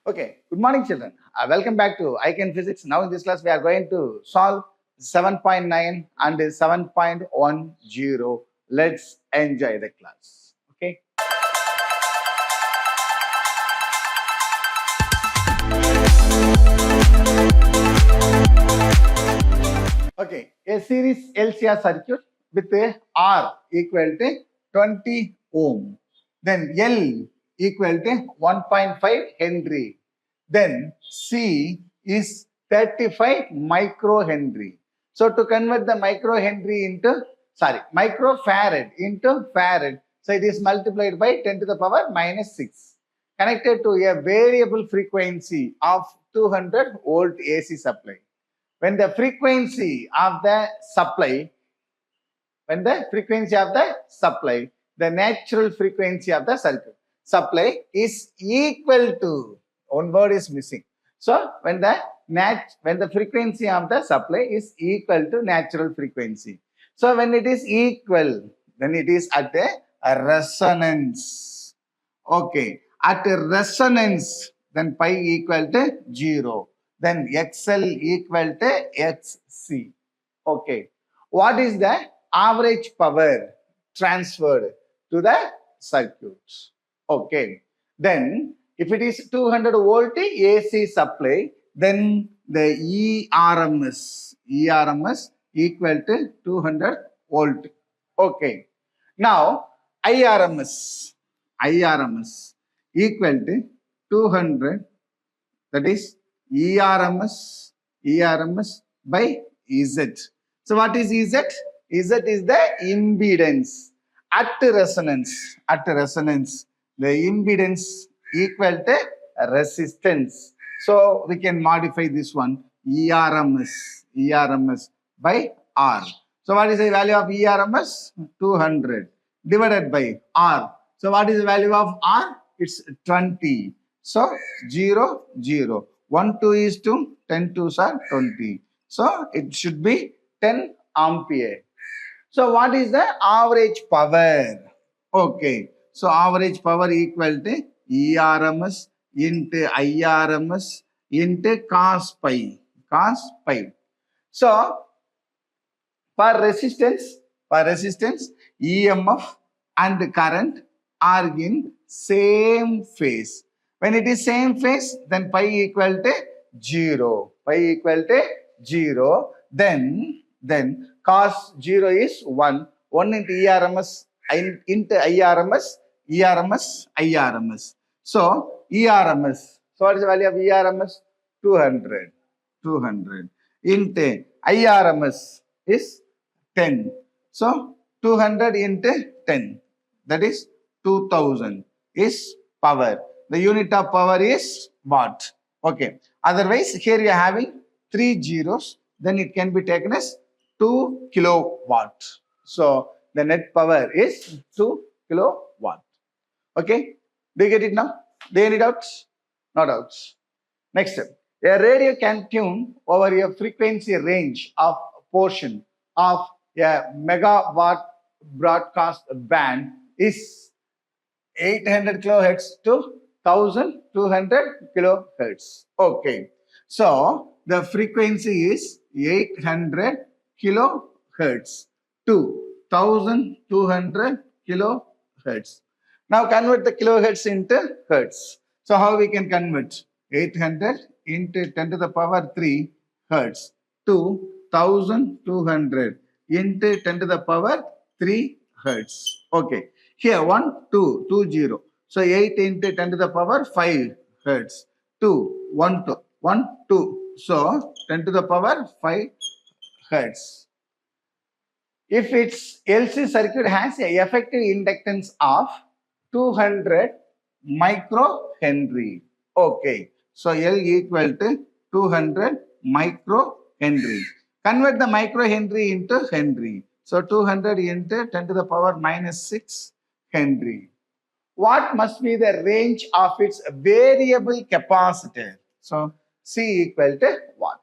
Okay, good morning children. Welcome back to ICAN Physics. Now in this class we are going to solve 7.9 and 7.10. Let's enjoy the class. Okay. Okay, a series LCR circuit with a R equal to 20 ohm. Then L equal to 1.5 Henry. Then C is 35 microhenry. So to convert the microhenry into, microfarad into farad, so it is multiplied by 10 to the power minus 6. Connected to a variable frequency of 200 volt AC supply. When the frequency of the supply, the natural frequency of the circuit supply is equal to, one word is missing. So when the frequency of the supply is equal to natural frequency. So when it is equal, then it is at a resonance. Okay, at a resonance, then pi equal to 0. Then XL equal to XC. Okay, what is the average power transferred to the circuit? Okay, then if it is 200 volt AC supply, then the ERMS equal to 200 volt. Okay, now IRMS equal to 200, that is ERMS by Z. So what is Z? Z is the impedance at resonance. The impedance equal to resistance. So we can modify this one, ERMS by R. So what is the value of ERMS? 200 divided by R. So what is the value of R? It's 20. So 0, 0. 1, 2 is 2, 10 2s are 20. So it should be 10 ampere. So what is the average power? Okay, so average power equal to ERMS into IRMS into cos pi. So for resistance, EMF and current are in same phase. When it is same phase, then pi equal to 0. Then cos 0 is 1. 1 into ERMS into IRMS. So ERMS. So what is the value of ERMS? 200. Into IRMS is 10. So 200 into 10. That is 2000 is power. The unit of power is watt. Okay. Otherwise, here you are having 3 zeros. Then it can be taken as 2 kilowatt. So the net power is 2 kilowatt. Okay. Do you get it now? Do you any doubts? No doubts. Next step. A radio can tune over a frequency range of portion of a megawatt broadcast band is 800 kilohertz to 1200 kilohertz. Okay. So the frequency is 800 kilohertz to 1200 kilohertz. Now convert the kilohertz into hertz. So how we can convert? 800 into 10 to the power 3 hertz to 1200 into 10 to the power 3 hertz. Okay. Here 1, 2, 2, 0. So 8 into 10 to the power 5 hertz. 2, 1, 2, 1, 2. So 10 to the power 5 hertz. If its LC circuit has an effective inductance of 200 microhenry. Okay. So L equal to 200 microhenry. Convert the microhenry into Henry. So 200 into 10 to the power minus 6 Henry. What must be the range of its variable capacitor? So C equal to what?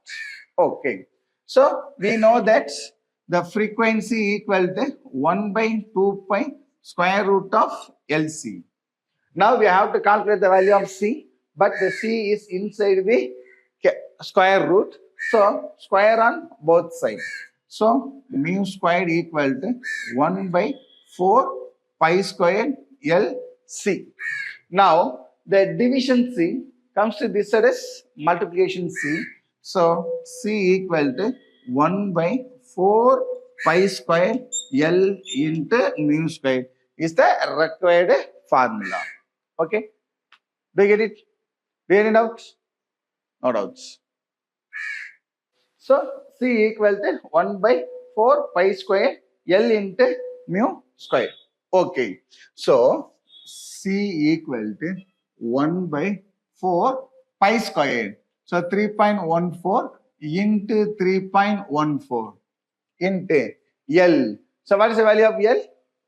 Okay. So we know that the frequency equal to 1 by 2 pi square root of LC. Now we have to calculate the value of C. but the C is inside the square root. So square on both sides. So mu squared equal to 1 by 4 pi squared L C. Now the division C comes to this side as multiplication C. So C equal to 1 by 4 pi square L into mu square is the required formula. Okay. Do you get it? Do you have any doubts? No doubts. So C equal to 1 by 4 pi square L into mu square. Okay. So C equal to 1 by 4 pi square. So 3.14 into 3.14 into L. So what is the value of L?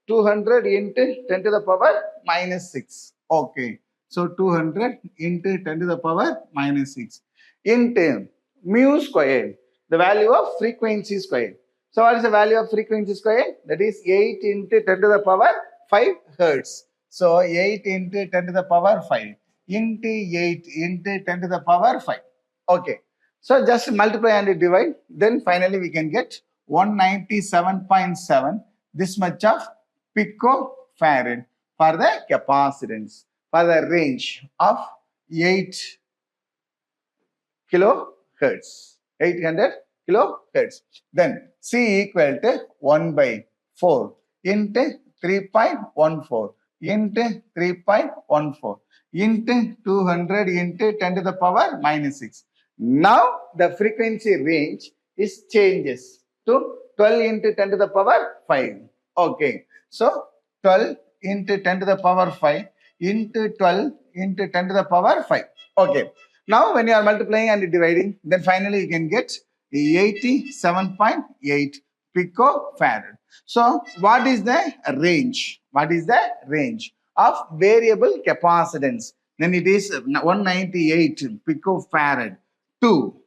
200 into 10 to the power minus 6. Okay. So 200 into 10 to the power minus 6 into mu square, the value of frequency square. So what is the value of frequency square? That is 8 into 10 to the power 5 hertz. So 8 into 10 to the power 5 into 8 into 10 to the power 5. Okay. So just multiply and divide. Then finally we can get 197.7 this much of picofarad for the capacitance for the range of 8 kilohertz, 800 kilohertz. Then C equal to 1 by 4 into 3.14 into 3.14 into 200 into 10 to the power minus 6. Now the frequency range is changes to 12 into 10 to the power 5. Okay. So 12 into 10 to the power 5 into 12 into 10 to the power 5. Okay. Now when you are multiplying and dividing, then finally you can get 87.8 picofarad. So what is the range? What is the range of variable capacitance? Then it is 198 picofarad to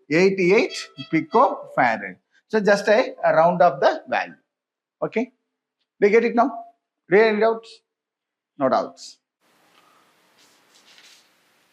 88 picofarad. So just a round of the value. Okay. Do you get it now? Do you have any doubts? No doubts.